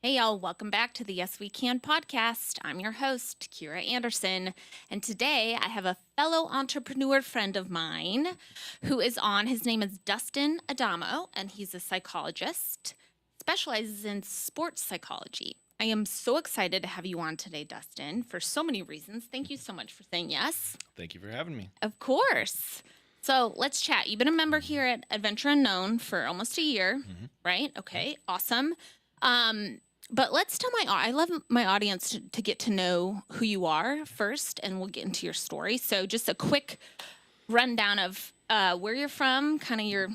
Hey, y'all, welcome back to the Yes We Can podcast. I'm your host, Kira Andersen. And today I have a fellow entrepreneur friend of mine who is on. His name is Dustin Adamo, and he's a psychologist, specializes in sports psychology. I am so excited to have you on today, Dustin, for so many reasons. Thank you so much for saying yes. Thank you for having me. Of course. So let's chat. You've been a member here at Adventure Unknown for almost a year, right? Okay, awesome. But let's tell I love my audience to get to know who you are first, and we'll get into your story. So just a quick rundown of where you're from, kind of your,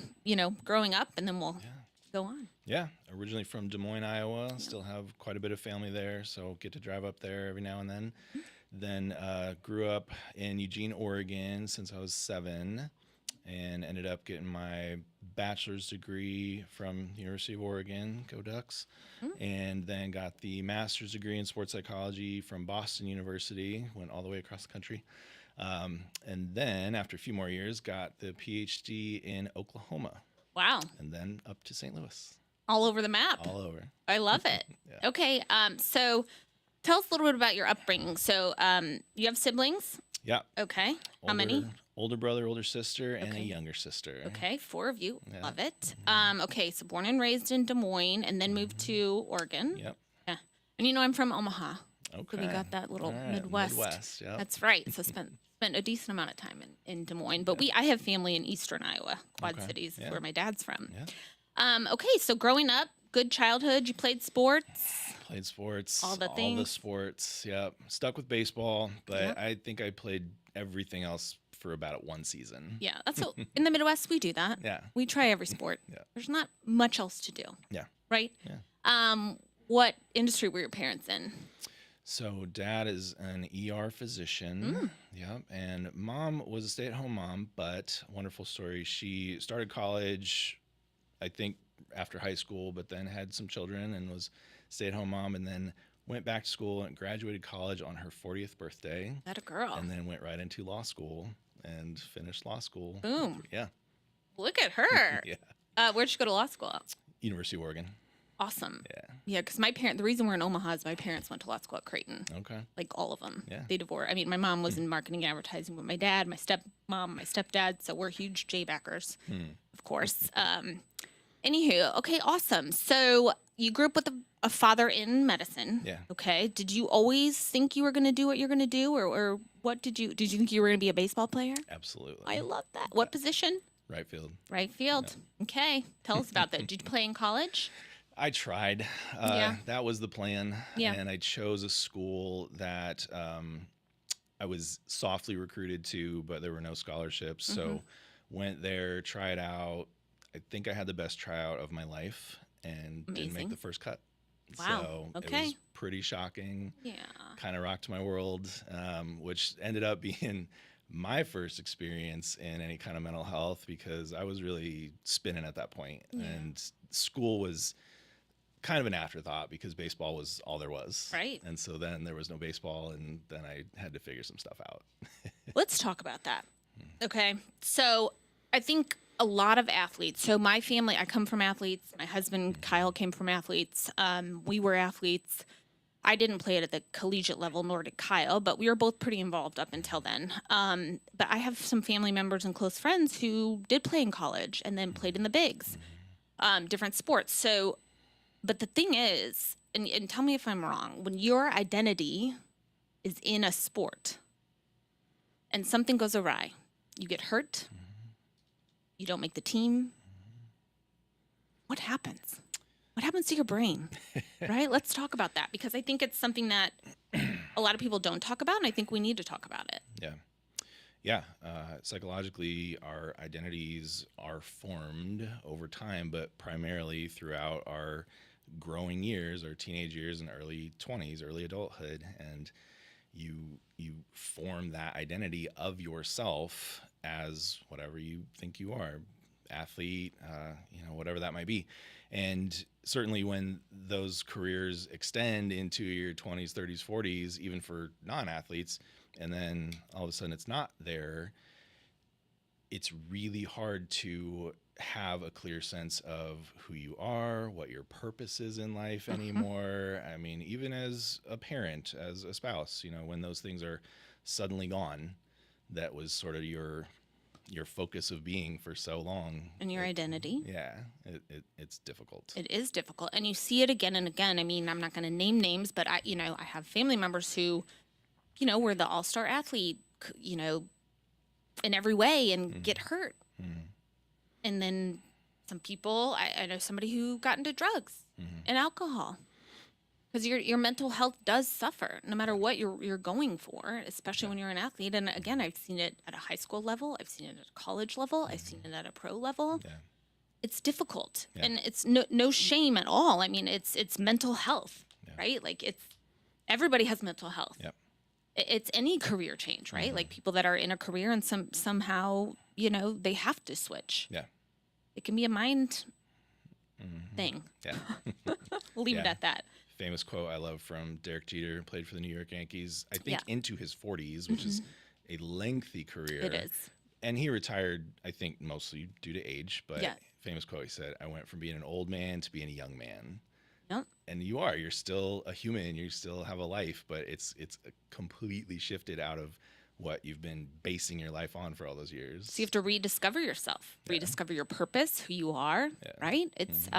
growing up, and then we'll go on. Yeah, originally from Des Moines, Iowa. Still have quite a bit of family there, so get to drive up there every now and then. Then grew up in Eugene, Oregon since I was 7, and ended up getting my bachelor's degree from the University of Oregon, go Ducks, and then got the master's degree in sports psychology from Boston University, went all the way across the country. And then after a few more years, got the PhD in Oklahoma, Wow. and then up to St. Louis, All over the map. all over. I love it. Yeah. Okay. So tell us a little bit about your upbringing. So you have siblings? Yeah. Okay. How many? Older brother, older sister, and a Okay. younger sister. Okay, 4 of you. Yeah. Love it. Okay, so born and raised in Des Moines and then moved to Oregon. Yep. Yeah. And I'm from Omaha. Okay. So we got that little All right, Midwest. Midwest, yep. That's right. So spent a decent amount of time in Des Moines. But I have family in eastern Iowa, Quad Okay, Cities, yeah. where my dad's from. Yeah. Okay, so growing up, good childhood. You played sports. Played sports. All the All the things. sports. Yep. Stuck with baseball, but Yep. I think I played everything else for about 1 season. Yeah, that's what in the Midwest we do that. Yeah. We try every sport. Yeah. There's not much else to do, Yeah. right? Yeah. What industry were your parents in? So dad is an ER physician. Yep. And mom was a stay-at-home mom, but wonderful story. She started college, I think after high school, but then had some children and was stay-at-home mom, and then went back to school and graduated college on her 40th birthday, That a girl. and then went right into law school and finished law school. Boom. Yeah. Look at her. Yeah. Where'd you go to law school? University of Oregon. Awesome. Yeah. Yeah, because the reason we're in Omaha is my parents went to law school at Creighton. Okay. Like all of them. Yeah. They divorced. I mean, my mom was in marketing and advertising with my dad, my stepmom, my stepdad. So we're huge J backers, of course. Anywho, okay, awesome. So you grew up with a father in medicine. Yeah. Okay. Did you always think you were going to do what you're going to do, or what did you think you were going to be a baseball player? Absolutely. I love that. What position? Right field. Right field. Okay. Tell us about that. Did you play in college? I tried. Yeah. That was the plan. Yeah. And I chose a school that I was softly recruited to, but there were no scholarships. So went there, tried out. I think I had the best tryout of my life and didn't Amazing. make the first cut. Wow. So Okay. it was pretty shocking. Yeah. Kind of rocked my world, which ended up being my first experience in any kind of mental health because I was really spinning at that point. Yeah. And school was kind of an afterthought because baseball was all there was. Right. And so then there was no baseball, and then I had to figure some stuff out. Let's talk about that. Okay. So I think a lot of athletes, so my family, I come from athletes. My husband, Kyle, came from athletes. We were athletes. I didn't play it at the collegiate level, nor did Kyle, but we were both pretty involved up until then. But I have some family members and close friends who did play in college and then played in the bigs, different sports. So, but the thing is, and tell me if I'm wrong, when your identity is in a sport and something goes awry, you get hurt, you don't make the team, what happens? What happens to your brain? Right? Let's talk about that because I think it's something that a lot of people don't talk about, and I think we need to talk about it. Yeah. Yeah. Psychologically, our identities are formed over time, but primarily throughout our growing years, our teenage years and early 20s, early adulthood. And you form that identity of yourself as whatever you think you are, athlete, whatever that might be. And certainly when those careers extend into your 20s, 30s, 40s, even for non-athletes, and then all of a sudden it's not there, it's really hard to have a clear sense of who you are, what your purpose is in life anymore. I mean, even as a parent, as a spouse, when those things are suddenly gone, that was sort of your focus of being for so long. And your identity. Yeah, it's difficult. It is difficult. And you see it again and again. I mean, I'm not going to name names, but I have family members who, were the all-star athlete, in every way and get hurt. And then some people, I know somebody who got into drugs and alcohol, because your mental health does suffer no matter what you're going for, especially when you're an athlete. And again, I've seen it at a high school level. I've seen it at a college level. I've seen it at a pro level. Yeah. It's difficult, and it's no shame at all. I mean, it's mental health, right? Like everybody has mental health. Yep. It's any career change, right? Like people that are in a career and somehow, they have to switch. Yeah. It can be a mind thing. Yeah. We'll leave it at that. Famous quote I love from Derek Jeter, played for the New York Yankees, I think into his 40s, which is a lengthy career. It is. And he retired, I think, mostly due to age. But famous quote, he said, "I went from being an old man to being a young man." Yep. And you're still a human, you still have a life, but it's completely shifted out of what you've been basing your life on for all those years. So you have to rediscover yourself, rediscover your purpose, who you are, right? It's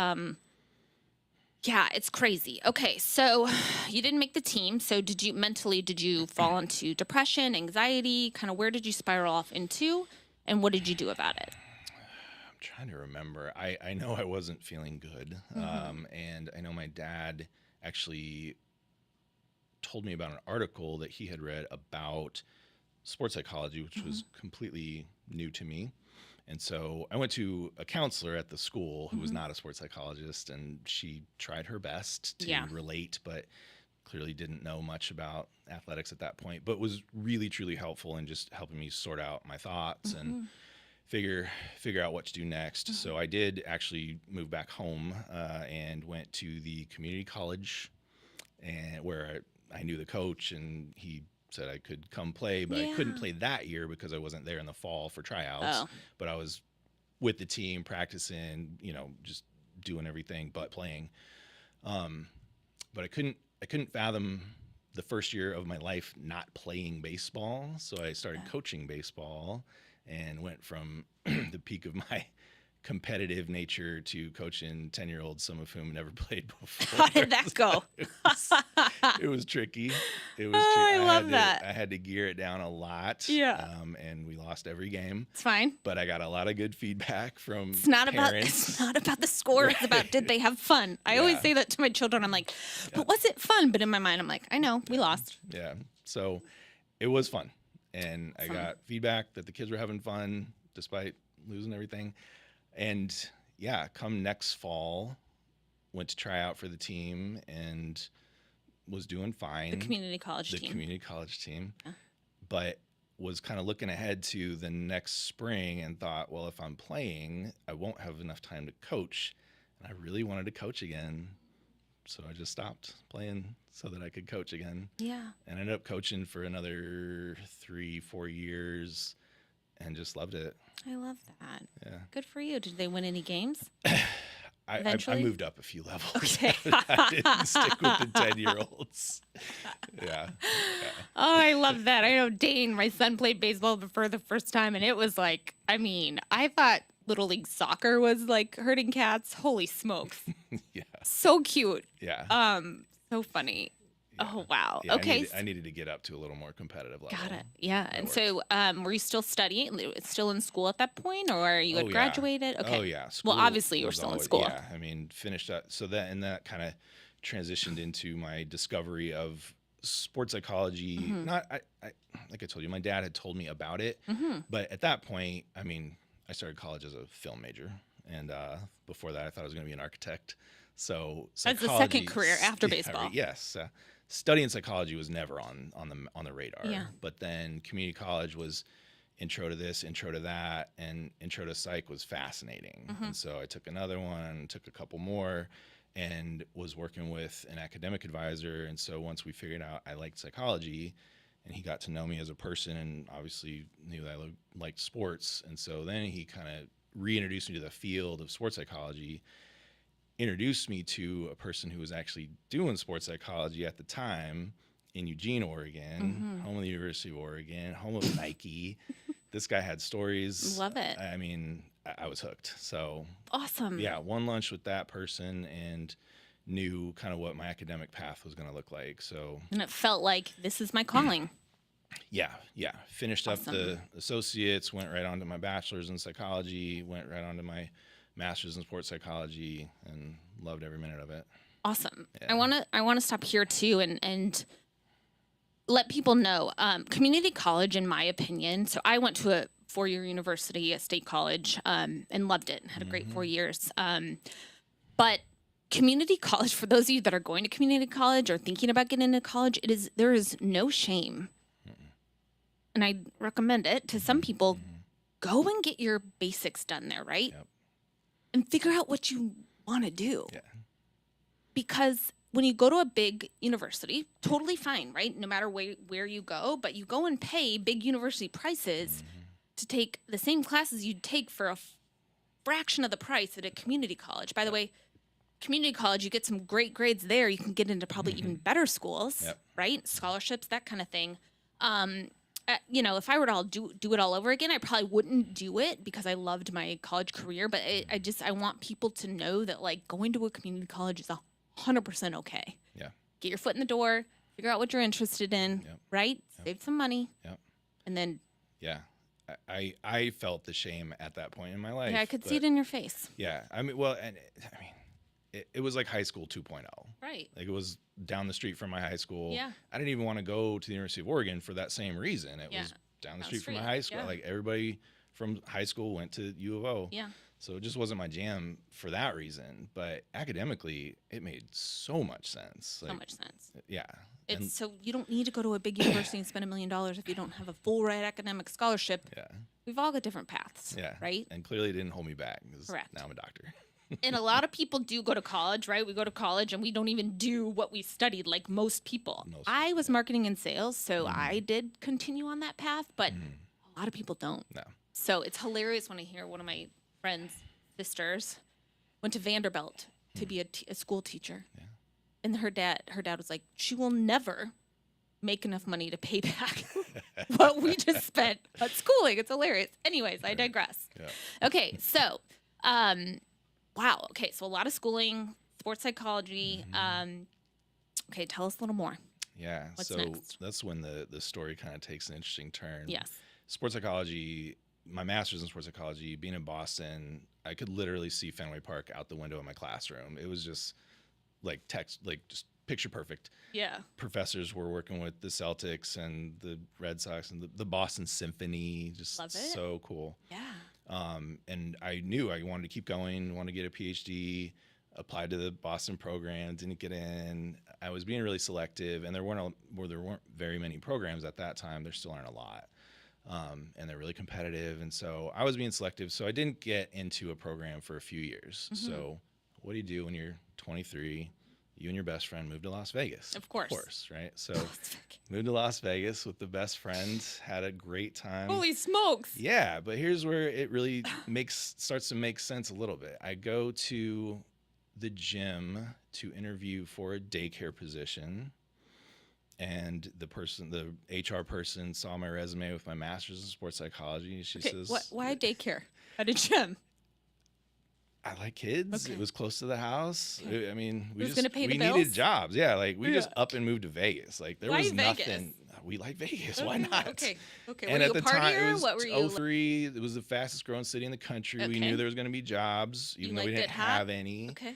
it's crazy. Okay, so you didn't make the team. So did you fall into depression, anxiety? Kind of where did you spiral off into, and what did you do about it? Trying to remember. I know I wasn't feeling good. And I know my dad actually told me about an article that he had read about sports psychology, which was completely new to me. And so I went to a counselor at the school who was not a sports psychologist, and she tried her best to relate, but clearly didn't know much about athletics at that point, but was really, truly helpful in just helping me sort out my thoughts and figure out what to do next. So I did actually move back home and went to the community college, and where I knew the coach, and he said I could come play, but I couldn't play that year because I wasn't there in the fall for tryouts. But I was with the team practicing, just doing everything but playing. But I couldn't fathom the first year of my life not playing baseball. So I started coaching baseball and went from the peak of my competitive nature to coaching 10-year-olds, some of whom never played before. How did that go? It was tricky. It was tricky. I love that. I had to gear it down a lot. Yeah. And we lost every game. It's fine. But I got a lot of good feedback from It's parents. not about the score. Right. It's about, did they have fun? I always say that to my children. I'm like, but was it fun? But in my mind, I'm like, I know, we lost. Yeah. So it was fun. And I got feedback that the kids were having fun despite losing everything. And come next fall, went to try out for the team and was doing fine. The community college team. Yeah. But was kind of looking ahead to the next spring and thought, well, if I'm playing, I won't have enough time to coach. And I really wanted to coach again. So I just stopped playing so that I could coach again. Yeah. And I ended up coaching for another 3-4 years and just loved it. I love that. Yeah. Good for you. Did they win any games? I moved up a few levels. Okay. I didn't stick with the 10-year-olds. Yeah. Oh, I love that. I know Dane, my son, played baseball for the first time, and it was like, I thought Little League Soccer was like herding cats. Holy smokes. Yeah. So cute. Yeah. So funny. Yeah. Oh, wow. Yeah, okay. I needed to get up to a little more competitive level. Got it. Yeah. And so were you still studying, still in school at that point, or you had graduated? Okay. Oh, yeah. Well, obviously you were still in school. Yeah. Finished that. So that kind of transitioned into my discovery of sports psychology. Not, like I told you, my dad had told me about it. But at that point, I started college as a film major. And before that, I thought I was going to be an architect. So that's the second career after baseball. Yes. Studying psychology was never on the radar. Yeah. But then community college was intro to this, intro to that, and intro to psych was fascinating. And so I took another one, took a couple more, and was working with an academic advisor. And so once we figured out I liked psychology, and he got to know me as a person and obviously knew that I liked sports. And so then he kind of reintroduced me to the field of sports psychology, introduced me to a person who was actually doing sports psychology at the time in Eugene, Oregon, home of the University of Oregon, home of Nike. This guy had stories. Love it. I mean, I was hooked. So Awesome. yeah, one lunch with that person and knew kind of what my academic path was going to look like. So, And it felt like this is my calling. yeah. Finished up Awesome. the associates, went right on to my bachelor's in psychology, went right on to my master's in sports psychology, and loved every minute of it. Awesome. Yeah. I wanna stop here too and let people know community college, in my opinion. So I went to a 4-year university, a state college, and loved it. Had a great 4 years. But community college, for those of you that are going to community college or thinking about getting into college, there is no shame. And I recommend it to some people. Go and get your basics done there, right? Yep. And figure out what you want to do. Yeah. Because when you go to a big university, totally fine, right? No matter where you go, but you go and pay big university prices to take the same classes you'd take for a fraction of the price at a community college. By the way, community college, you get some great grades there. You can get into probably even better schools, Yep. right? Scholarships, that kind of thing. If I were to do it all over again, I probably wouldn't do it because I loved my college career. But I want people to know that like going to a community college is 100% okay. Yeah. Get your foot in the door, figure out what you're interested in, Yep. right? Save some money, Yep. and then Yeah. I felt the shame at that point in my life. yeah, I could see but it in your face. Yeah. It was like high school 2.0. Right. Like it was down the street from my high school. Yeah. I didn't even want to go to the University of Oregon for that same reason. It Yeah. was down the street from my high school. Yeah. Like everybody from high school went to U of O. Yeah. So it just wasn't my jam for that reason. But academically, it made so much sense. So much sense. Yeah. So you don't need to go to a big university and spend $1 million if you don't have a full ride academic scholarship. Yeah. We've all got different paths. Yeah. Right. And clearly it didn't hold me back because Correct. now I'm a doctor. And a lot of people do go to college, right? We go to college and we don't even do what we studied like most people. I was marketing and sales, so I did continue on that path, but a lot of people don't. No. So it's hilarious when I hear one of my friends' sisters went to Vanderbilt to be a school teacher. Yeah. And her dad was like, she will never make enough money to pay back what we just spent on schooling. It's hilarious. Anyways, I digress. Yeah. Okay, so wow. Okay, so a lot of schooling, sports psychology. Okay, tell us a little more. Yeah. What's so next? that's when the story kind of takes an interesting turn. Yes. Sports psychology, my master's in sports psychology, being in Boston, I could literally see Fenway Park out the window of my classroom. It was just just picture perfect. Yeah. Professors were working with the Celtics and the Red Sox and the Boston Symphony. Just Love it. so cool. Yeah. And I knew I wanted to keep going, wanted to get a PhD, applied to the Boston program, didn't get in. I was being really selective, and there weren't very many programs at that time. There still aren't a lot. And they're really competitive. And so I was being selective. So I didn't get into a program for a few years. So what do you do when you're 23? You and your best friend moved to Las Vegas. Of course. Of course, right? So moved to Las Vegas with the best friend, had a great time. Holy smokes. Yeah, but here's where it really starts to make sense a little bit. I go to the gym to interview for a daycare position. And the HR person saw my resume with my master's in sports psychology. She says, why daycare at a gym? I like kids. Okay. It was close to the house. Okay. I mean, Who's gonna pay the we bills? needed jobs. Yeah, like we just Yeah. up and moved to Vegas. Like there Why was Vegas? nothing. We like Vegas. Why not? Okay. Okay. And were at you the a partier? time, it was What were you? 03. It was the fastest growing city in the country. We Okay. knew there was going to be jobs, even though we liked didn't it hot? have any. Okay.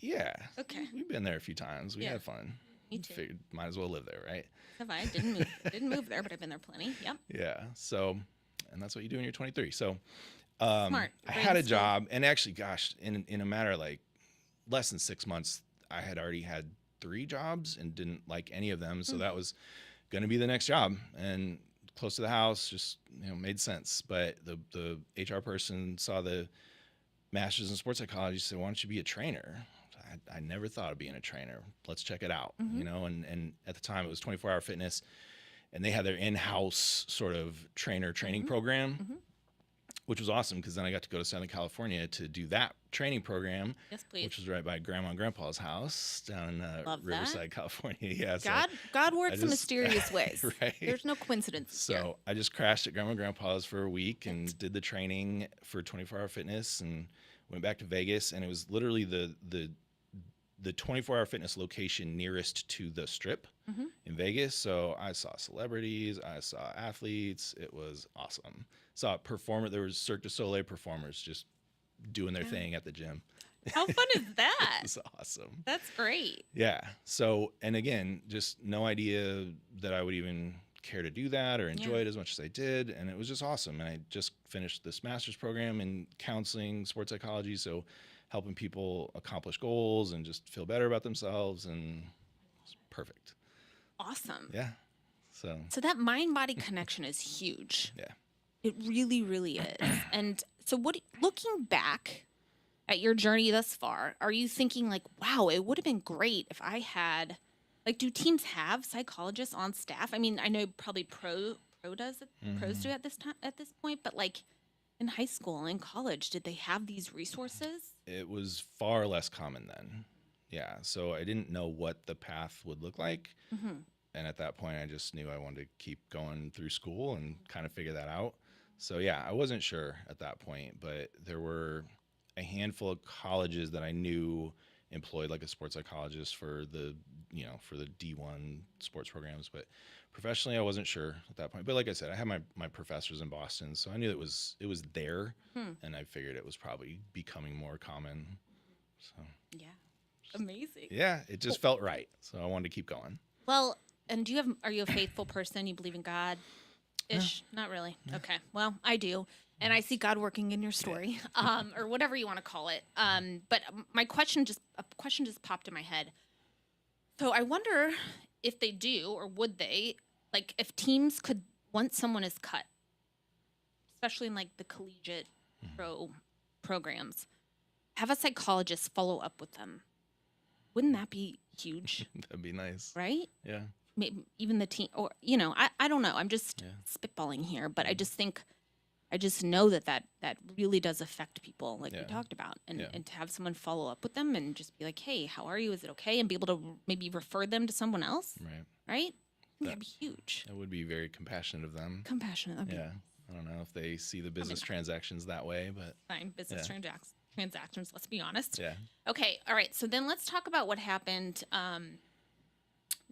Yeah. Okay. We've been there a few times. We Yeah. had fun. Me too. Figured might as well live there, right? Have I? Didn't move there, but I've been there plenty. Yep. Yeah. So, and that's what you do when you're 23. So, Smart. I had a job, and actually, gosh, in a matter of like less than 6 months, I had already had 3 jobs and didn't like any of them. So that was going to be the next job, and close to the house, just made sense. But the HR person saw the master's in sports psychology, said, "Why don't you be a trainer?" I never thought of being a trainer. Let's check it out, And at the time, it was 24-hour fitness, and they had their in-house sort of training program. which was awesome because then I got to go to Southern California to do that training program, Yes, please. which was right by Grandma and Grandpa's house down in Love that. Riverside, California. Yeah, so God works in just- mysterious ways. right. There's no coincidences here. So I just crashed at Grandma and Grandpa's for a week and did the training for 24-hour fitness and went back to Vegas. And it was literally the 24-hour fitness location nearest to the Strip in Vegas. So I saw celebrities, I saw athletes. It was awesome. Saw there was Cirque du Soleil performers just doing their thing at the gym. How fun is that? It's awesome. That's great. Yeah. So, and again, just no idea that I would even care to do that or enjoy it as much as I did. And it was just awesome. And I just finished this master's program in counseling, sports psychology. So helping people accomplish goals and just feel better about themselves. And it's perfect. Awesome. Yeah. So that mind-body connection is huge. yeah. It really, really is. And so looking back at your journey thus far, are you thinking like, wow, it would have been great if I had, like, do teams have psychologists on staff? I mean, I know probably pros do at this point, but like in high school and in college, did they have these resources? It was far less common then. Yeah. So I didn't know what the path would look like. And at that point, I just knew I wanted to keep going through school and kind of figure that out. So yeah, I wasn't sure at that point, but there were a handful of colleges that I knew employed like a sports psychologist for the D1 sports programs, but professionally I wasn't sure at that point. But like I said, I had my professors in Boston, so I knew it was there, and I figured it was probably becoming more common. So Yeah. Amazing. yeah, it just felt right. So I wanted to keep going. Well, and are you a faithful person? You believe in God? Ish? Not really. No. Okay. Well, I do. And I see God working in your story, or whatever you want to call it. But a question just popped in my head. So I wonder if they do, or would they, like, if teams could, once someone is cut, especially in like the collegiate pro programs, have a psychologist follow up with them. Wouldn't that be huge? That'd be nice. Right? Yeah. Maybe even the team, or, I don't know. I'm just spitballing here, but I just know that really does affect people, like we talked about, and to have someone follow up with them and just be like, hey, how are you? Is it okay? And be able to maybe refer them to someone else. Right? I think that'd be huge. That would be very compassionate of them. Compassionate. That'd be I don't know if they see the business transactions that way, but fine. Business transactions, let's be honest. yeah. Okay. All right. So then let's talk about what happened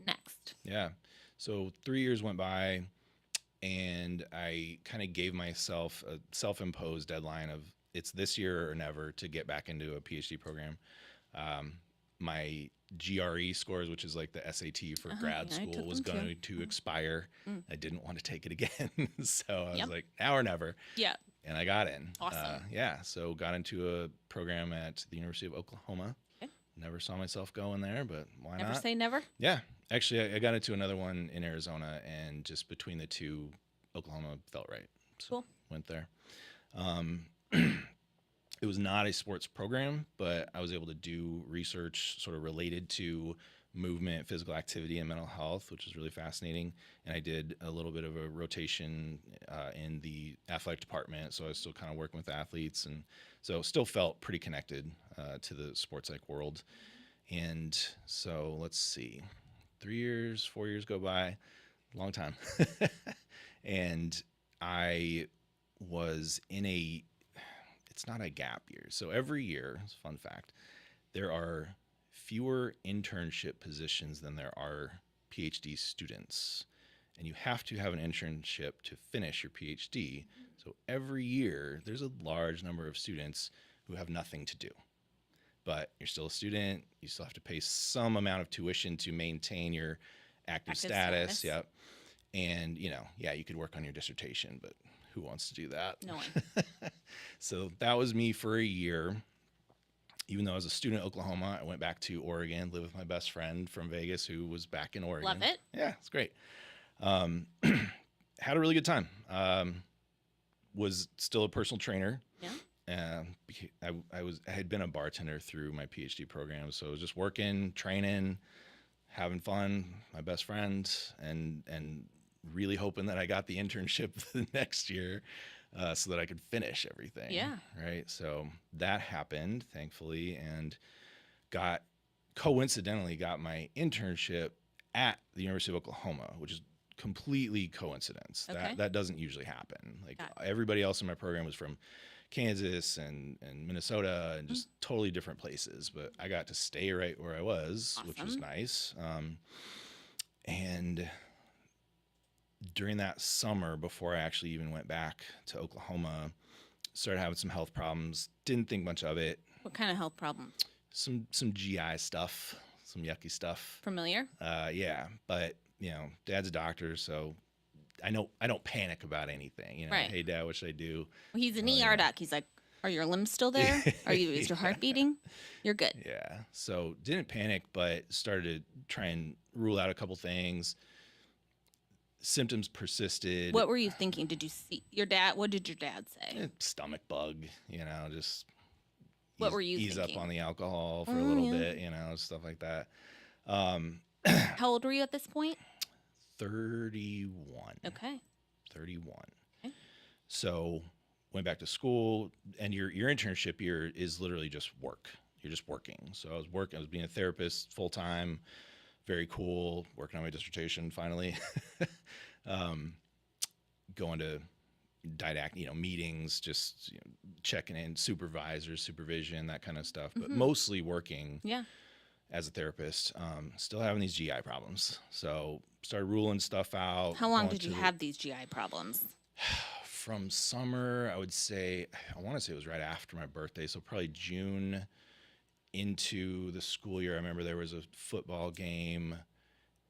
next. Yeah. So 3 years went by, and I kind of gave myself a self-imposed deadline of it's this year or never to get back into a PhD program. My GRE scores, which is like the SAT for grad school, was going to expire. I didn't want to take it again. So I was like, now or never. Yeah. And I got in. Awesome. So got into a program at the University of Oklahoma. Okay. Never saw myself going there, but why not? Never say never? Yeah. Actually, I got into another one in Arizona, and just between the two, Oklahoma felt right. So cool. Went there. It was not a sports program, but I was able to do research sort of related to movement, physical activity, and mental health, which was really fascinating. And I did a little bit of a rotation in the athletic department, so I was still kind of working with athletes, and so still felt pretty connected to the sports psych world. And so let's see, 3 years, 4 years go by, long time. And I was in it's not a gap year. So every year, it's a fun fact, there are fewer internship positions than there are PhD students. And you have to have an internship to finish your PhD. So every year, there's a large number of students who have nothing to do. But you're still a student. You still have to pay some amount of tuition to maintain your active status. Yep. And, you could work on your dissertation, but who wants to do that? No one. So that was me for a year. Even though I was a student in Oklahoma, I went back to Oregon, lived with my best friend from Vegas who was back in Oregon. Love it. Yeah, it's great. Had a really good time. Was still a personal trainer. Yeah. I had been a bartender through my PhD program, so I was just working, training, having fun, my best friend, and really hoping that I got the internship the next year. so that I could finish everything. Yeah. Right. So that happened, thankfully, and coincidentally got my internship at the University of Oklahoma, which is completely coincidence. Okay. That doesn't usually happen. Like Got it. everybody else in my program was from Kansas and Minnesota and just totally different places, but I got to stay right where I was, which was Awesome. nice. And during that summer, before I actually even went back to Oklahoma, started having some health problems. Didn't think much of it. What kind of health problems? Some GI stuff, some yucky stuff. Familiar? Yeah, but Dad's a doctor, so I don't panic about anything. Right. Hey, Dad, what should I do? Well, he's an yeah. ER doc. He's like, are your limbs still there? Is your heart beating? You're good. Yeah. So didn't panic, but started to try and rule out a couple things. Symptoms persisted. What were you thinking? Did you see your dad? What did your dad say? Stomach bug, just What were you ease thinking? up on the alcohol for a little bit, stuff like that. How old were you at this point? 31. Okay. 31. Okay. So went back to school, and your internship year is literally just work. You're just working. So I was being a therapist full time. Very cool. Working on my dissertation finally. Going to meetings, just checking in, supervision, that kind of stuff. But mostly working as a therapist. Still having these GI problems. So started ruling stuff out. How long did you have these GI problems? From summer, I want to say it was right after my birthday. So probably June into the school year. I remember there was a football game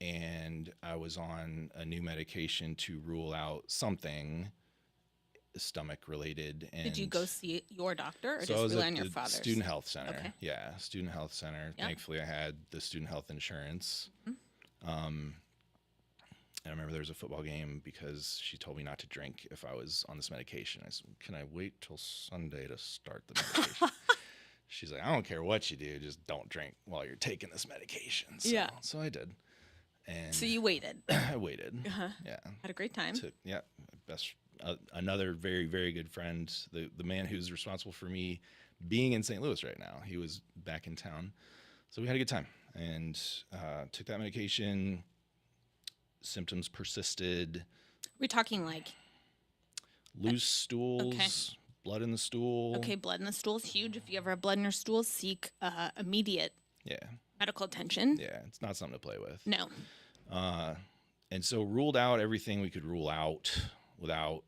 and I was on a new medication to rule out something stomach related. And did you go see your doctor or so just I was rely at on your the father's? student health center. Okay. Yeah, student health center. Yep. Thankfully, I had the student health insurance. And I remember there was a football game because she told me not to drink if I was on this medication. I said, "Can I wait till Sunday to start the medication?" She's like, "I don't care what you do, just don't drink while you're taking this medication." So I did. And So you waited. I waited. Yeah. Had a great time. Another very, very good friend, the man who's responsible for me being in St. Louis right now. He was back in town. So we had a good time and took that medication. Symptoms persisted. We're talking like Loose stools, blood in the stool. Okay, blood in the stool is huge. If you ever have blood in your stool, seek immediate Yeah. medical attention. Yeah. It's not something to play with. No. And so ruled out everything we could rule out without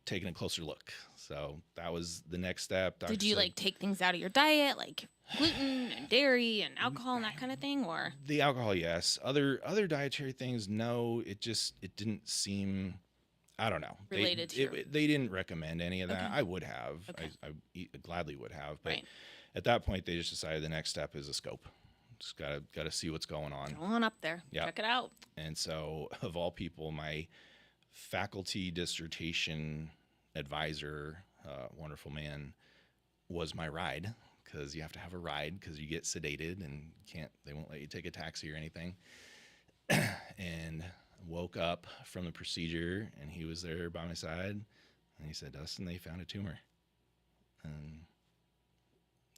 taking a closer look. So that was the next step. Doctor Did you said, take things out of your diet, like gluten and dairy and alcohol and that kind of thing, or? The alcohol, yes. Other dietary things, no. It didn't seem, I don't know. Related to they didn't recommend any of that. Okay. I would have. Okay. I gladly would have. But Right. at that point, they just decided the next step is a scope. Just gotta see what's going on. Go on up there. Yeah. Check it out. And so, of all people, my faculty dissertation advisor, wonderful man, was my ride, because you have to have a ride because you get sedated and they won't let you take a taxi or anything. And woke up from the procedure and he was there by my side and he said, "Dustin, they found a tumor." And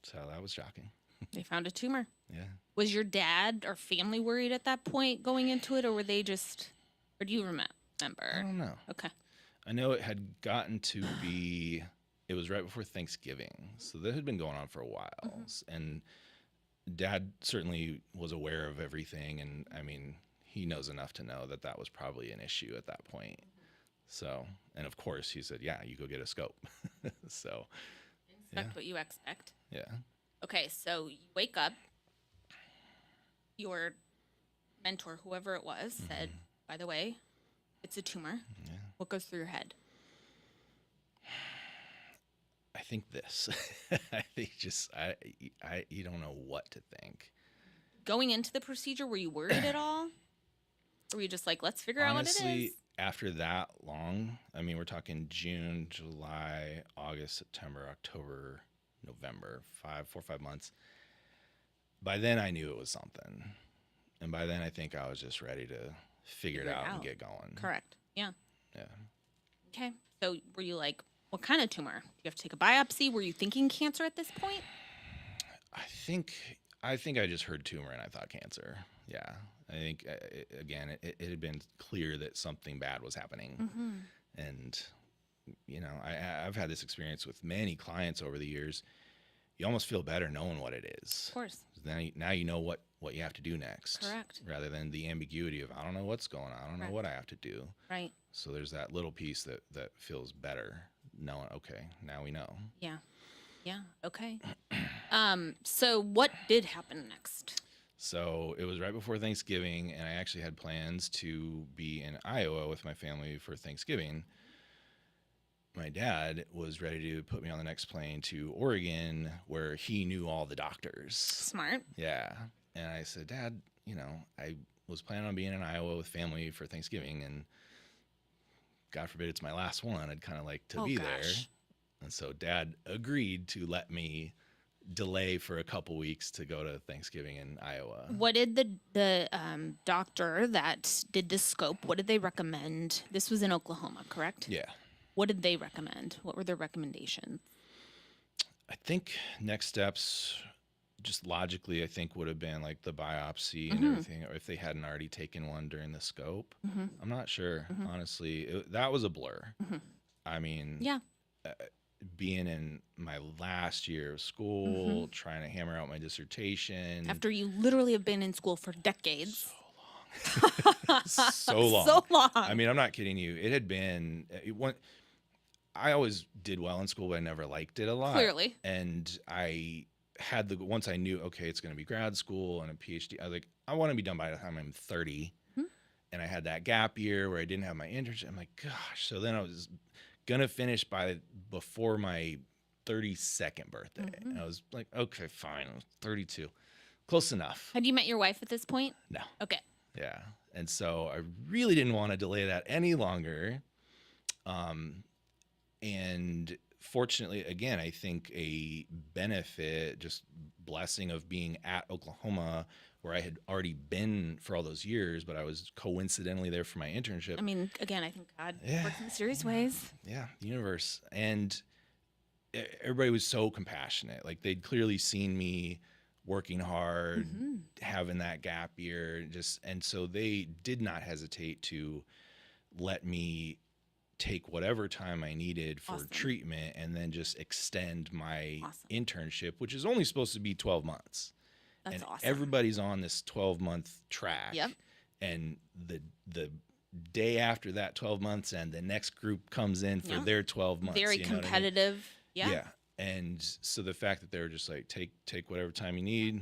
so that was shocking. They found a tumor. Yeah. Was your dad or family worried at that point going into it, or were they just, or do you remember? I don't know. Okay. I know it had gotten to be, it was right before Thanksgiving. So that had been going on for a while. And Dad certainly was aware of everything. And I mean, he knows enough to know that that was probably an issue at that point. So, and of course he said, "Yeah, you go get a scope." So, Expect what you expect. yeah. Okay, so you wake up. Your mentor, whoever it was, said, "By the way, it's a tumor." Yeah. What goes through your head? I think this. I think you don't know what to think. Going into the procedure, were you worried at all? Or were you just like, let's figure out what it Honestly, is? after that long, I mean, we're talking June, July, August, September, October, November, 4 or 5 months. By then I knew it was something. And by then I think I was just ready to figure it out and get going. Correct. Yeah. Yeah. Okay. So were you like What kind of tumor? Do you have to take a biopsy? Were you thinking cancer at this point? I think I just heard tumor and I thought cancer. Yeah. I think, again, it had been clear that something bad was happening. Mm-hmm. And, I've had this experience with many clients over the years. You almost feel better knowing what it is. Of course. Now you know what you have to do next. Correct. Rather than the ambiguity of, I don't know what's going on. I don't know what I have to do. Right. So there's that little piece that feels better knowing, okay, now we know. Yeah. Yeah. Okay. So what did happen next? So it was right before Thanksgiving, and I actually had plans to be in Iowa with my family for Thanksgiving. My dad was ready to put me on the next plane to Oregon, where he knew all the doctors. Smart. Yeah. And I said, Dad, I was planning on being in Iowa with family for Thanksgiving, and God forbid it's my last one. I'd kind of like to be there. And so Dad agreed to let me delay for a couple weeks to go to Thanksgiving in Iowa. What did the doctor that did the scope, what did they recommend? This was in Oklahoma, correct? Yeah. What did they recommend? What were their recommendations? I think next steps, just logically, I think would have been like the biopsy and everything, or if they hadn't already taken one during the scope. I'm not sure, honestly. That was a blur. I mean, Yeah. Being in my last year of school, trying to hammer out my dissertation. After you literally have been in school for decades. So long. So long. I mean, I'm not kidding you. It had been, I always did well in school, but I never liked it a lot. Clearly. And I had once I knew, okay, it's going to be grad school and a PhD, I was like, I want to be done by the time I'm 30. And I had that gap year where I didn't have my internship. I'm like, gosh. So then I was going to finish before my 32nd birthday. And I was like, okay, fine. I was 32. Close enough. Had you met your wife at this point? No. Okay. Yeah. And so I really didn't want to delay that any longer. And fortunately, again, I think a benefit, just blessing of being at Oklahoma, where I had already been for all those years, but I was coincidentally there for my internship. I mean, again, I think God works in mysterious ways. Yeah, the universe. And everybody was so compassionate. Like, they'd clearly seen me working hard, having that gap year, and so they did not hesitate to let me take whatever time I needed for treatment and then just extend my internship, which is only supposed to be 12 months. That's awesome. Everybody's on this 12-month track. Yep. And the day after that 12 months and the next group comes in for their 12 months. Very competitive. I mean? Yeah. And so the fact that they were just like, take whatever time you need,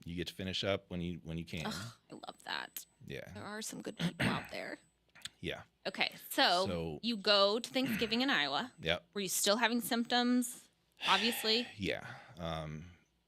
you get to finish up when you can. Ugh, I love that. Yeah. There are some good people out there. Yeah. Okay, so you go to Thanksgiving in Iowa. Yep. Were you still having symptoms? Obviously. Yeah.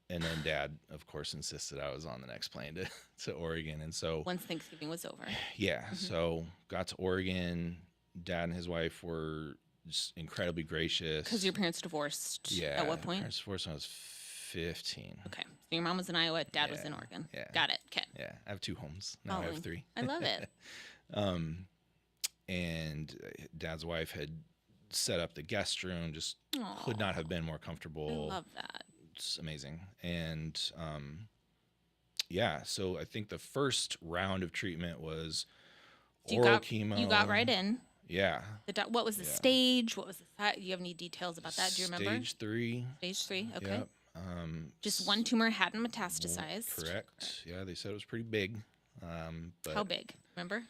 And then Dad, of course, insisted I was on the next plane to Oregon. And so once Thanksgiving was over. Yeah. So got to Oregon. Dad and his wife were just incredibly gracious. Because your parents divorced. Yeah. At what point? Parents divorced when I was 15. Okay. So your mom was in Iowa, Dad was in Oregon. Yeah. Got it. Okay. Yeah. I have 2 homes. Now I have 3. I love it. And Dad's wife had set up the guest room, just could not have been more comfortable. I love that. It's amazing. And so I think the first round of treatment was oral chemo. You got right in. Yeah. What was the stage? What was the size? Do you have any details about that? Do you remember? Stage 3. Stage 3. Okay. Yep. Just one tumor hadn't metastasized. Correct. Yeah, they said it was pretty big. But how big? Remember?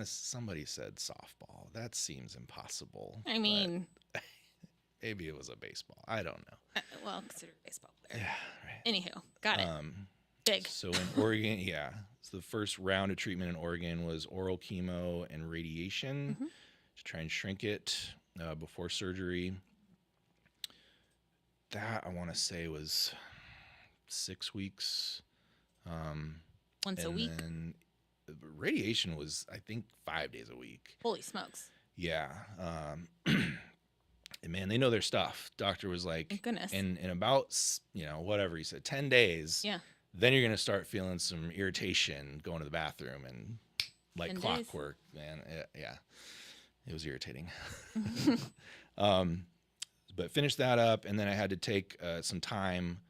somebody said softball. That seems impossible. I mean, maybe it was a baseball. I don't know. Well, consider a baseball player. Yeah, right. Anywho, got it. Big. So in Oregon, so the first round of treatment in Oregon was oral chemo and radiation to try and shrink it before surgery. That, I want to say, was 6 weeks. Once a week? And radiation was, I think, 5 days a week. Holy smokes. Yeah. And man, they know their stuff. Doctor was like, thank goodness. In about, whatever he said, 10 days, then you're going to start feeling some irritation going to the bathroom and like clockwork, man. Yeah. It was irritating. But finished that up, and then I had to take some time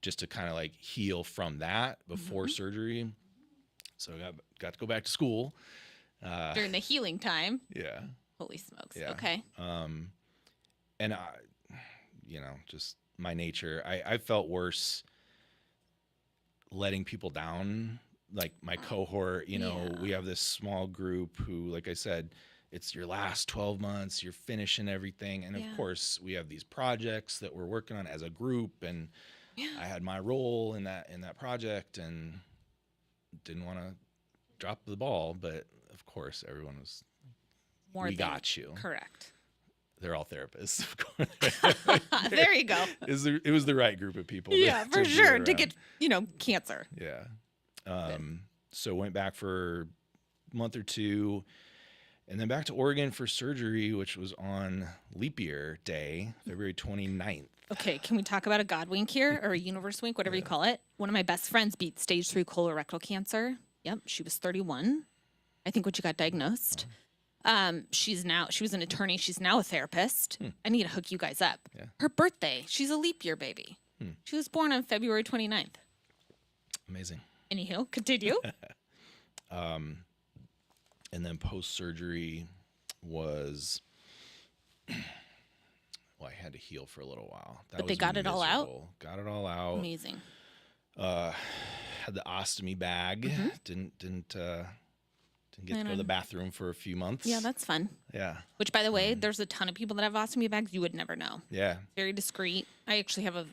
just to kind of like heal from that before surgery. So I got to go back to school. During the healing time. Yeah. Holy smokes. Yeah. Okay. And I, just my nature, I felt worse letting people down. Like my cohort, we have this small group who, like I said, it's your last 12 months, you're finishing everything. And of course we have these projects that we're working on as a group, and I had my role in that project and didn't want to drop the ball. But of course everyone was, we got you. Correct. They're all therapists, of course. There you go. It was the right group of people. Yeah, for sure. To get, cancer. Yeah. So went back for a month or two, and then back to Oregon for surgery, which was on leap year day, February 29th. Okay, can we talk about a God wink here, or a universe wink, whatever you call it? One of my best friends beat stage 3 colorectal cancer. Yep, she was 31, I think, when she got diagnosed. She was an attorney. She's now a therapist. I need to hook you guys up. Yeah. Her birthday, she's a leap year baby. She was born on February 29th. Amazing. Anywho, continue. And then post-surgery was, I had to heal for a little while. But they got it all out? Got it all out. Amazing. Had the ostomy bag. Didn't get to go to the bathroom for a few months. Yeah, that's fun. Yeah. Which, by the way, there's a ton of people that have ostomy bags. You would never know. Yeah. Very discreet. I actually have a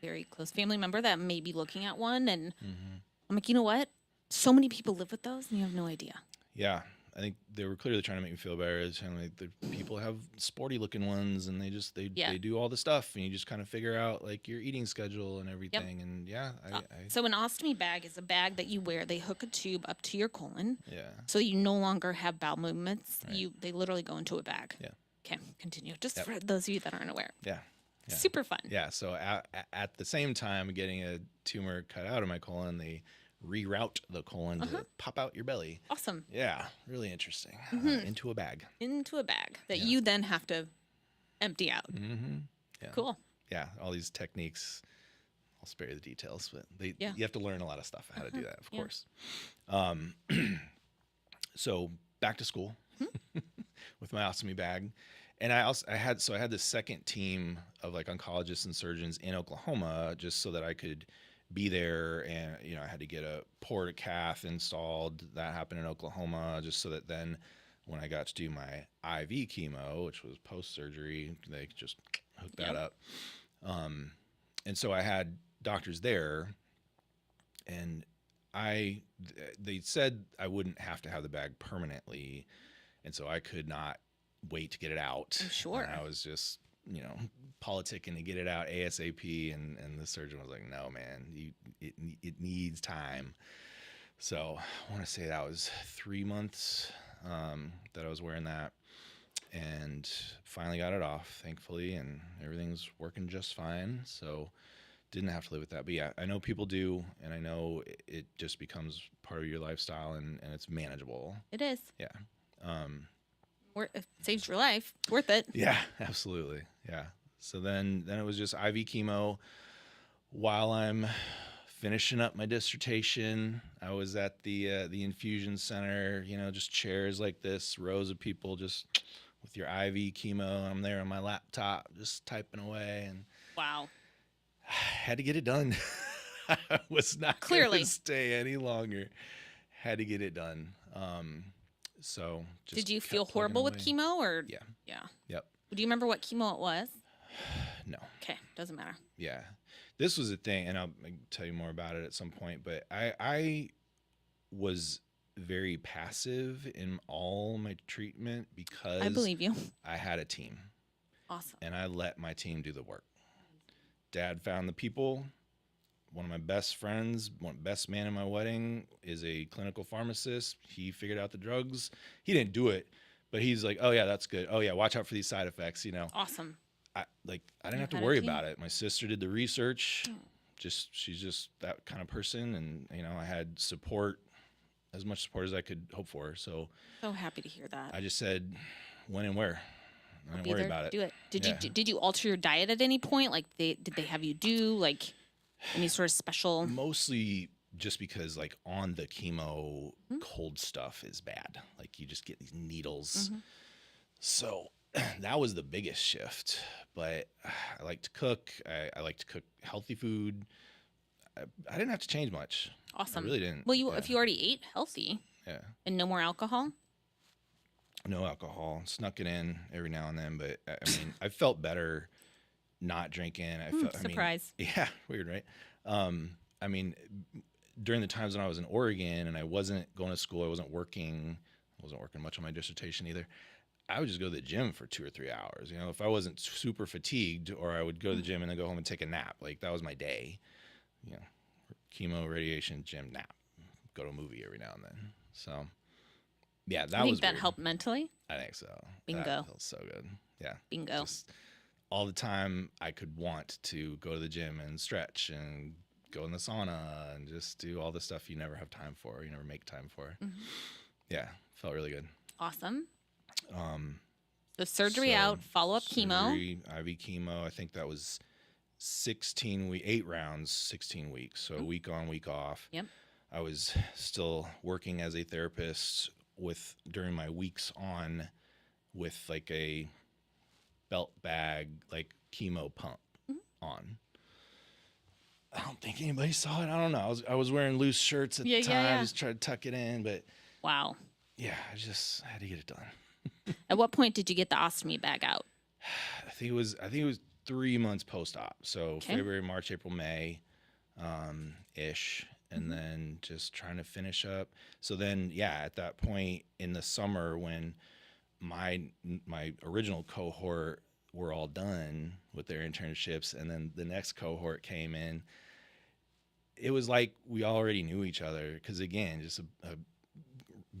very close family member that may be looking at one, and I'm like, you know what? So many people live with those, and you have no idea. Yeah. I think they were clearly trying to make me feel better. It's kind of like the people have sporty looking ones, and they do all the stuff, and you just kind of figure out like your eating schedule and everything. And So an ostomy bag is a bag that you wear. They hook a tube up to your colon. Yeah. So you no longer have bowel movements. Right. They literally go into a bag. Yeah. Okay, continue. Just for those of you that aren't aware. Yeah. Yeah. Super fun. Yeah. So at the same time getting a tumor cut out of my colon, they reroute the colon to pop out your belly. Awesome. Yeah, really interesting. Into a bag. Into a bag that you then have to empty out. Yeah. Cool. Yeah, all these techniques. I'll spare you the details, but you have to learn a lot of stuff how to do that, of course. So back to school with my ostomy bag. And I had this second team of like oncologists and surgeons in Oklahoma, just so that I could be there. And I had to get a port cath installed. That happened in Oklahoma, just so that then when I got to do my IV chemo, which was post surgery, they could just hook that up. And so I had doctors there, and they said I wouldn't have to have the bag permanently, and so I could not wait to get it out. I'm sure. And I was just, politicking to get it out ASAP, and the surgeon was like, "No, man, it needs time." So I want to say that was 3 months that I was wearing that, and finally got it off, thankfully, and everything's working just fine. So didn't have to live with that. But yeah, I know people do, and I know it just becomes part of your lifestyle, and it's manageable. It is. Yeah. It saves your life. Worth it. Yeah, absolutely. Yeah. So then it was just IV chemo while I'm finishing up my dissertation. I was at the infusion center, just chairs like this, rows of people just with your IV chemo. I'm there on my laptop just typing away, and wow. I had to get it done. I was not going to stay any longer. Had to get it done. So just did you feel horrible with chemo, or? Yeah. Yeah. Yep. Do you remember what chemo it was? No. Okay. Doesn't matter. Yeah. This was a thing, and I'll tell you more about it at some point, but I was very passive in all my treatment because I believe you. I had a team. Awesome. And I let my team do the work. Dad found the people. One of my best friends, best man in my wedding, is a clinical pharmacist. He figured out the drugs. He didn't do it, but he's like, "Oh yeah, that's good. Oh yeah, watch out for these side effects." Awesome. I didn't have to worry about it. My sister did the research. She's just that kind of person, and I had support, as much support as I could hope for. So happy to hear that. I just said, when and where. I I'll didn't be worry there. about it. Do it. Did Yeah. did you alter your diet at any point? Like did they have you do like any sort of special? Mostly just because like on the chemo, cold stuff is bad. Like you just get these needles. So that was the biggest shift. But I like to cook. I like to cook healthy food. I didn't have to change much. Awesome. I really didn't. Well, if you already ate healthy Yeah. and no more alcohol. No alcohol. Snuck it in every now and then, but I mean, I felt better not drinking. I felt Surprise. I mean, yeah, weird, right? I mean, during the times when I was in Oregon and I wasn't going to school, I wasn't working much on my dissertation either. I would just go to the gym for 2 or 3 hours. You know, if I wasn't super fatigued, or I would go to the gym and then go home and take a nap. Like that was my day. You know, chemo, radiation, gym, nap. Go to a movie every now and then. So, yeah, that I think was that weird. helped mentally. I think so. Bingo. That felt so good. Yeah. Bingo. Just all the time I could want to go to the gym and stretch and go in the sauna and just do all the stuff you never have time for, you never make time for. Yeah, felt really good. Awesome. The surgery So, out, follow-up chemo. Surgery, IV chemo. I think that was 8 rounds, 16 weeks. So a week on, week off. Yep. I was still working as a therapist during my weeks on with like a belt bag, like chemo pump on. I don't think anybody saw it. I don't know. I was wearing loose shirts at the time. Yeah. I just tried to tuck it in, but Wow. yeah, I had to get it done. At what point did you get the ostomy bag out? I think it was 3 months post-op. So Okay. February, March, April, May, ish. And then just trying to finish up. So then, yeah, at that point in the summer when my original cohort were all done with their internships, and then the next cohort came in, it was like we already knew each other. Because again, just a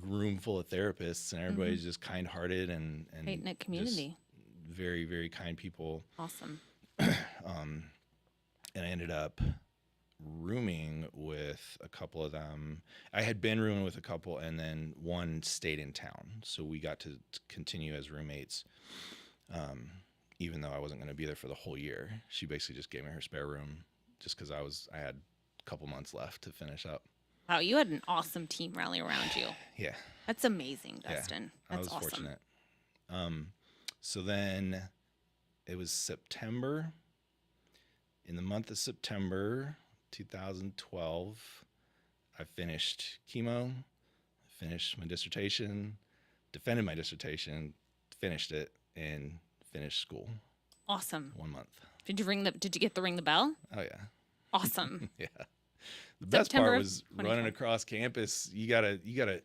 room full of therapists, and everybody's just kind-hearted and Tight-knit community. just very, very kind people. Awesome. And I ended up rooming with a couple of them. I had been rooming with a couple, and then one stayed in town, so we got to continue as roommates. Even though I wasn't going to be there for the whole year, she basically just gave me her spare room just because I had a couple months left to finish up. Wow, you had an awesome team rally around you. Yeah, That's amazing, yeah, Dustin. I That's was awesome. fortunate. So then it was September. In the month of September 2012, I finished chemo, finished my dissertation, defended my dissertation, finished it, and finished school. Awesome. 1 month. Did you get the ring the bell? Oh yeah, Awesome. yeah. The best September part was 2012. running across campus. You gotta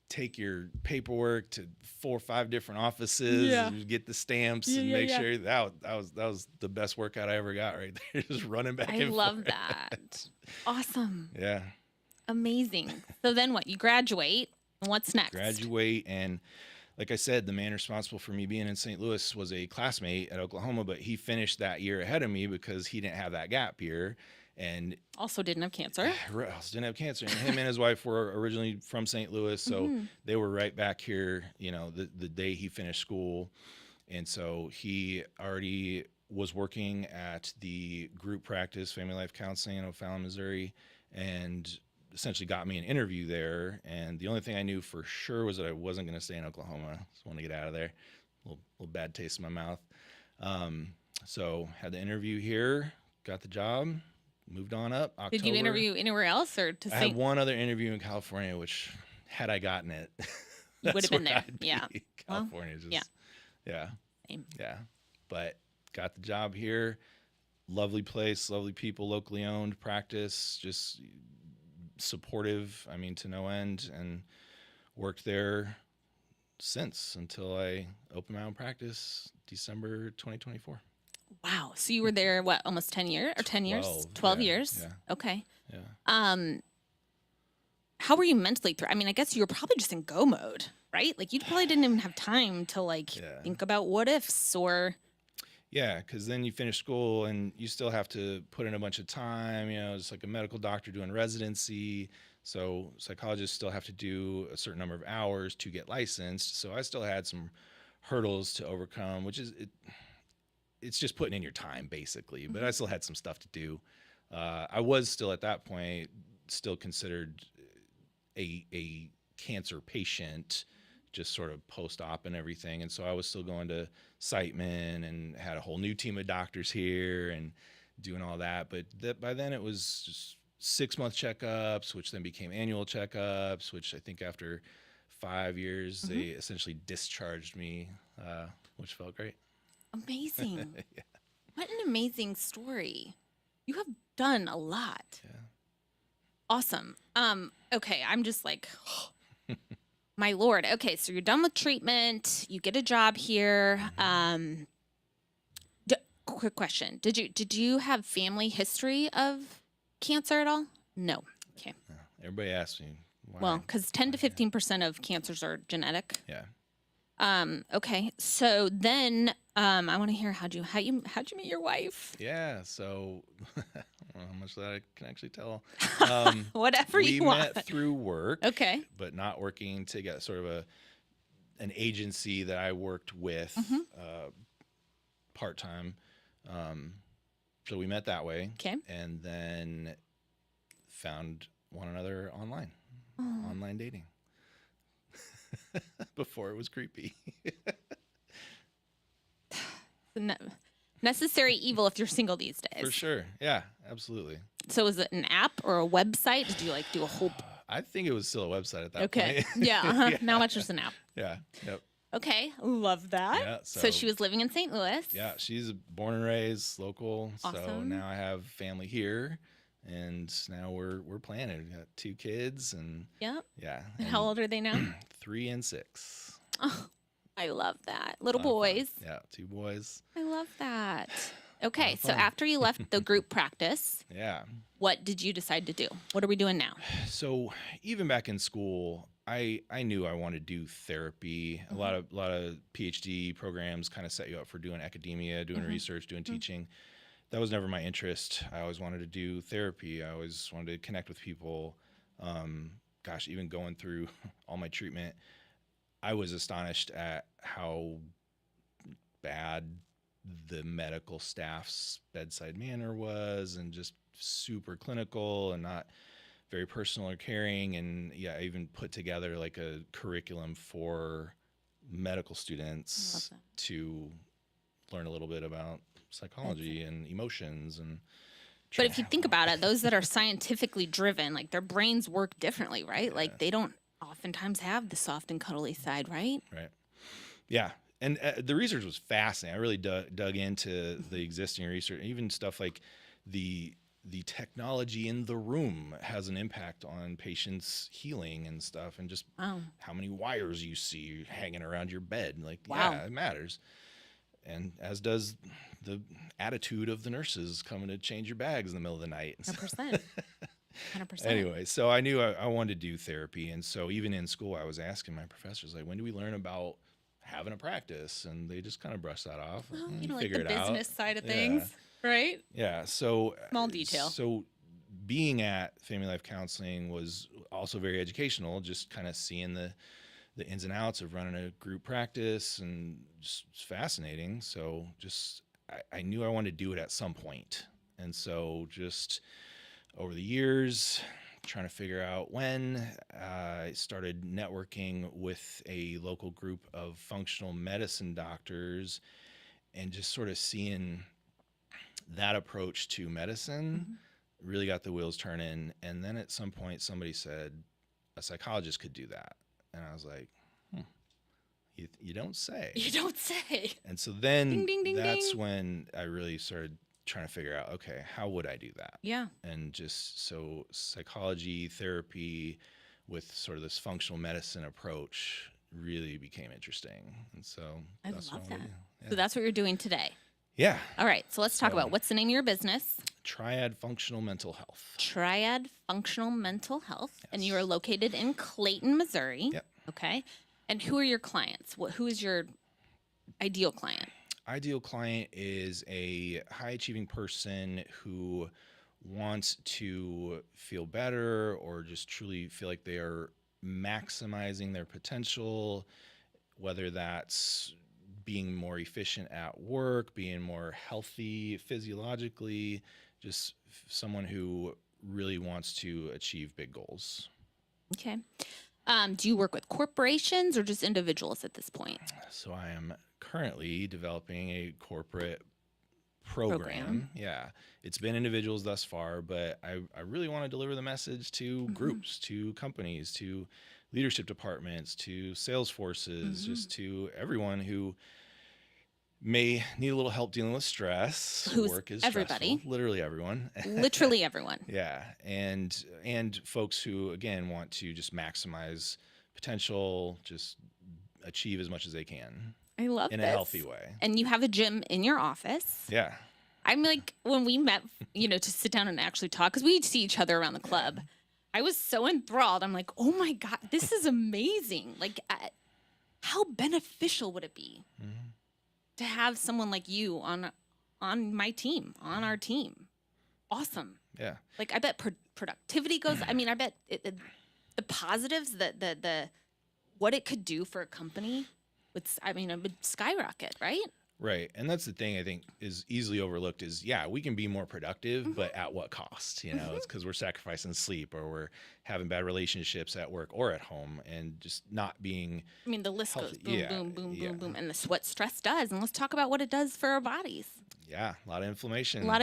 take your paperwork to 4 or 5 different offices, Yeah. and get the stamps, and make sure that was the best workout I ever got right there. Just running back I and love forth. that. Awesome. Yeah. Amazing. So then what? You graduate. And what's next? Graduate, and like I said, the man responsible for me being in St. Louis was a classmate at Oklahoma, but he finished that year ahead of me because he didn't have that gap year. And Also didn't have cancer. didn't have cancer. And him and his wife were originally from St. Louis, so they were right back here, the day he finished school. And so he already was working at the group practice, Family Life Counseling in O'Fallon, Missouri, and essentially got me an interview there. And the only thing I knew for sure was that I wasn't going to stay in Oklahoma. Just wanted to get out of there. Little bad taste in my mouth. So had the interview here, got the job. Moved on up. October. Did you interview anywhere else or to I had one other interview in California, which had I gotten it, you would have been there? I'd be. Yeah. California, just yeah. Same. Yeah. But got the job here. Lovely place, lovely people, locally owned practice, just supportive. I mean, to no end, and worked there since until I opened my own practice, December 2024. Wow. So you were there, what, almost 10 years or 10 years? 12 yeah, years? yeah. Okay. Yeah. How were you mentally through? I mean, I guess you were probably just in go mode, right? Like you probably didn't even have time to think about what ifs or. Yeah, because then you finish school and you still have to put in a bunch of time. It's like a medical doctor doing residency. So psychologists still have to do a certain number of hours to get licensed. So I still had some hurdles to overcome, which is it's just putting in your time basically. But I still had some stuff to do. I was still at that point still considered a cancer patient, just sort of post-op and everything. And so I was still going to Siteman and had a whole new team of doctors here and doing all that. But by then it was just 6-month checkups, which then became annual checkups, which I think after 5 years, they essentially discharged me, which felt great. Amazing. What an amazing story. You have done a lot. Yeah. Awesome. Okay, I'm just like, my Lord. Okay, so you're done with treatment. You get a job here. Quick question: Did you have family history of cancer at all? No. Okay. Yeah. Everybody asks me why. Well, because 10 to 15% of cancers are genetic. Yeah. Okay. So then, I want to hear how'd you meet your wife? Yeah. So I don't know how much of that I can actually tell. Whatever you want. We met through work. Okay. But not working together. Sort of an agency that I worked with part time. So we met that way. Okay. And then found one another online dating. Before it was creepy. Necessary evil if you're single these days. For sure. Yeah, absolutely. So is it an app or a website? Did you like do a whole? I think it was still a website at that Okay. point. Yeah. Uh-huh. Yeah. Now it's just an app. Yeah. Yep. Okay. Love that. Yeah, so she was living in St. Louis. Yeah, she's born and raised local. So Awesome. now I have family here, and now we're planning. We got 2 kids, and Yep. yeah. And how old are they now? 3 and 6. Oh, I love that. Little Lot of fun. boys. Yeah, 2 boys. I love that. Okay. of So fun. after you left the group practice, Yeah. what did you decide to do? What are we doing now? So even back in school, I knew I wanted to do therapy. A lot of PhD programs kind of set you up for doing academia, doing research, doing teaching. That was never my interest. I always wanted to do therapy. I always wanted to connect with people. Even going through all my treatment, I was astonished at how bad the medical staff's bedside manner was, and just super clinical and not very personal or caring. And yeah, I even put together like a curriculum for medical students to learn a little bit about psychology and emotions. And But if you think about it, those that are scientifically driven, like their brains work differently, right? Yeah. Like they don't oftentimes have the soft and cuddly side, right? Right. Yeah. And the research was fascinating. I really dug into the existing research, even stuff like the technology in the room has an impact on patients' healing and stuff, and just how many wires you see hanging around your bed. Like, yeah, it matters. And as does the attitude of the nurses coming to change your bags in the middle of the night. 100%. 100%. Anyway, so I knew I wanted to do therapy. And so even in school, I was asking my professors, like, when do we learn about having a practice? And they just kind of brushed that off. Well, Figure like the it out. business side of things, right? Yeah. So Small detail. So being at Family Life Counseling was also very educational, just kind of seeing the ins and outs of running a group practice, and just it's fascinating. So just I knew I wanted to do it at some point. And so just over the years, trying to figure out when, I started networking with a local group of functional medicine doctors, and just sort of seeing that approach to medicine really got the wheels turning. And then at some point somebody said a psychologist could do that. And I was like, you don't say. You don't say. And so then Ding, ding, ding, that's ding. when I really started trying to figure out, okay, how would I do that? Yeah. And just so psychology, therapy with sort of this functional medicine approach really became interesting. And so I that's love what that. we do. Yeah. So that's what you're doing today. Yeah. All right. So let's talk So- about what's the name of your business? Triad Functional Mental Health. Triad Functional Mental Health. And Yes. you are located in Clayton, Missouri. Yep. Okay. And who are your clients? Who is your ideal client? Ideal client is a high achieving person who wants to feel better, or just truly feel like they are maximizing their potential, whether that's being more efficient at work, being more healthy physiologically, just someone who really wants to achieve big goals. Okay. Do you work with corporations or just individuals at this point? So I am currently developing a corporate program. Yeah. It's been individuals thus far, but I really want to deliver the message to groups, to companies, to leadership departments, to sales forces, just to everyone who may need a little help dealing with stress. Who's Work is everybody. stressful. Literally everyone. Literally everyone. Yeah. And folks who, again, want to just maximize potential, just achieve as much as they can. I love in this. a healthy way. And you have a gym in your office. Yeah. I'm like, when we met, to sit down and actually talk, because we see each other around the club, I was so enthralled. I'm like, oh my God, this is amazing. Like, how beneficial would it be to have someone like you on my team, on our team? Awesome. Yeah. Like, I bet productivity goes, I bet the positives, the what it could do for a company, it would skyrocket, right? Right. And that's the thing I think is easily overlooked is, we can be more productive, but at what cost? It's because we're sacrificing sleep or we're having bad relationships at work or at home and just not being the list healthy. goes boom, boom. And what stress does. And let's talk about what it does for our bodies. Yeah. A lot of inflammation. A lot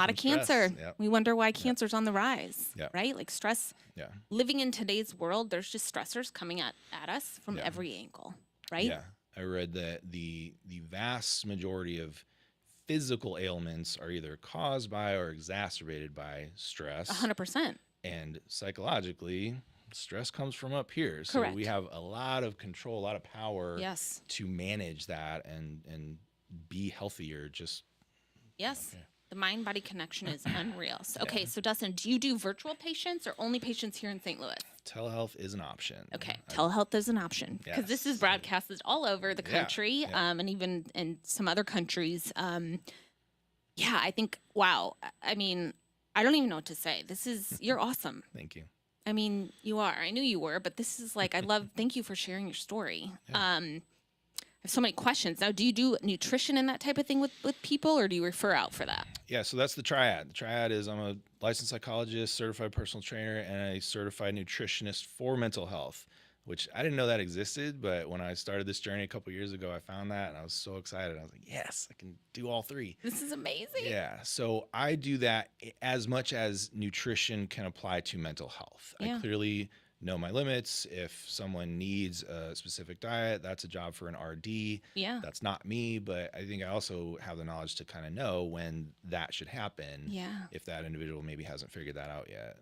of cancer. Yep. We wonder why cancer's on the rise, Yep. right? Like stress. Yeah. Living in today's world, there's just stressors coming at us from every angle, right? Yeah. I read that the vast majority of physical ailments are either caused by or exacerbated by stress. 100%. And psychologically, stress comes from up here. So Correct. we have a lot of control, a lot of power Yes. to manage that and be healthier. Just Yes. Okay. The mind-body connection is unreal. So, okay, so Dustin, do you do virtual patients or only patients here in St. Louis? Telehealth is an option. Okay, telehealth is an option because this is broadcasted all over the country, and even in some other countries. I think, wow. I don't even know what to say. You're awesome. Thank you. You are. I knew you were, but this is like, thank you for sharing your story. Yeah. I have so many questions. Now, do you do nutrition and that type of thing with people, or do you refer out for that? Yeah, so that's the Tryout. The Tryout is I'm a licensed psychologist, certified personal trainer, and a certified nutritionist for mental health, which I didn't know that existed, but when I started this journey a couple years ago, I found that, and I was so excited. I was like, yes, I can do all three. This is amazing. Yeah, so I do that as much as nutrition can apply to mental health. Yeah. I clearly know my limits. If someone needs a specific diet, that's a job for an RD. Yeah. That's not me, but I think I also have the knowledge to kind of know when that should happen. Yeah. If that individual maybe hasn't figured that out yet.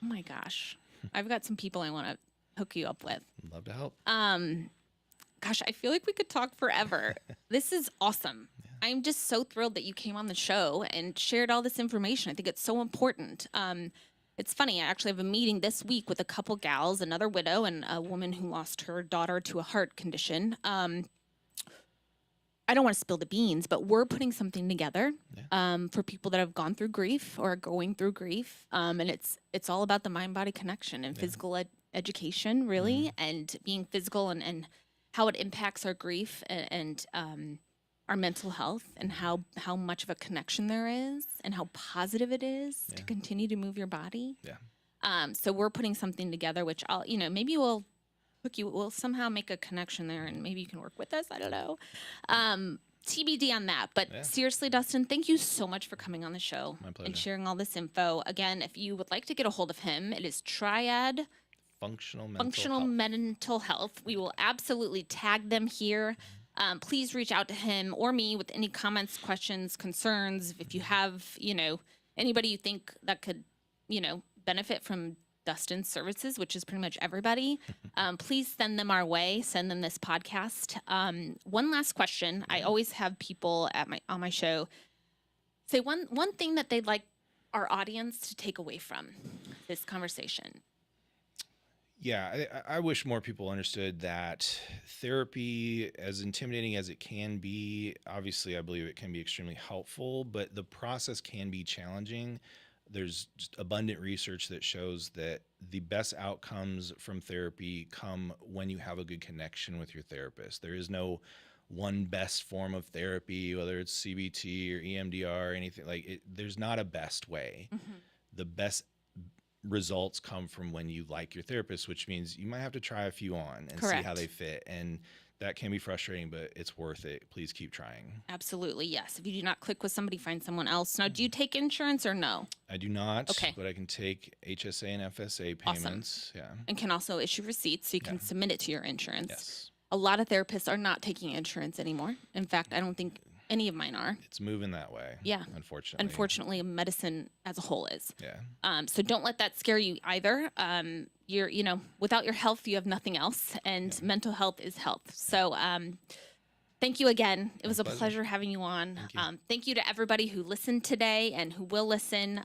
Oh my gosh. I've got some people I want to hook you up with. I'd love to help. Gosh, I feel like we could talk forever. This is awesome. Yeah. I'm just so thrilled that you came on the show and shared all this information. I think it's so important. It's funny, I actually have a meeting this week with a couple gals, another widow and a woman who lost her daughter to a heart condition. I don't want to spill the beans, but we're putting something together for people that have gone through grief or are going through grief. And it's all about the mind-body connection and physical education, really, and being physical and how it impacts our grief and our mental health and how much of a connection there is and how positive it is to continue to move your body. Yeah. So we're putting something together, which maybe we'll we'll somehow make a connection there and maybe you can work with us. I don't know. TBD on that. But seriously, Dustin, thank you so much for coming on the show and sharing all this info. Again, if you would like to get a hold of him, it is Tryout Functional Mental Health. We will absolutely tag them here. Please reach out to him or me with any comments, questions, concerns. If you have, anybody you think that could, benefit from Dustin's services, which is pretty much everybody, please send them our way. Send them this podcast. One last question. I always have people on my show say one thing that they'd like our audience to take away from this conversation. Yeah, I wish more people understood that therapy, as intimidating as it can be, obviously I believe it can be extremely helpful, but the process can be challenging. There's just abundant research that shows that the best outcomes from therapy come when you have a good connection with your therapist. There is no one best form of therapy, whether it's CBT or EMDR or anything. There's not a best way. The best results come from when you like your therapist, which means you might have to try a few on and see how they fit. And that can be frustrating, but it's worth it. Please keep trying. Absolutely, yes. If you do not click with somebody, find someone else. Now, do you take insurance or no? I do not, Okay. but I can take HSA and FSA payments. Awesome. Yeah. And can also issue receipts so you can submit it to your insurance. Yes. A lot of therapists are not taking insurance anymore. In fact, I don't think any of mine are. It's moving that way. Yeah. Unfortunately. Unfortunately, medicine as a whole is. Yeah. So don't let that scare you either. Without your health, you have nothing else, and mental health is health. So thank you again. It was a pleasure having you on. Thank you to everybody who listened today and who will listen.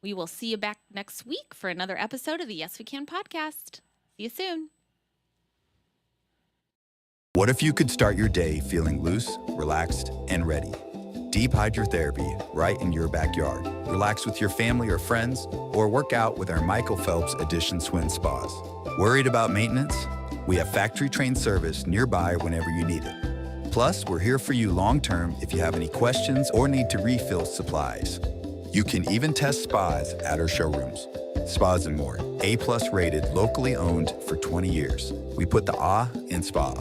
We will see you back next week for another episode of the Yes We Can podcast. See you soon. What if you could start your day feeling loose, relaxed, and ready? Deep hydrotherapy right in your backyard. Relax with your family or friends, or work out with our Michael Phelps Edition Swim Spas. Worried about maintenance? We have factory-trained service nearby whenever you need it. Plus, we're here for you long-term if you have any questions or need to refill supplies. You can even test spas at our showrooms. Spas and More, A+ rated, locally owned for 20 years. We put the in spa.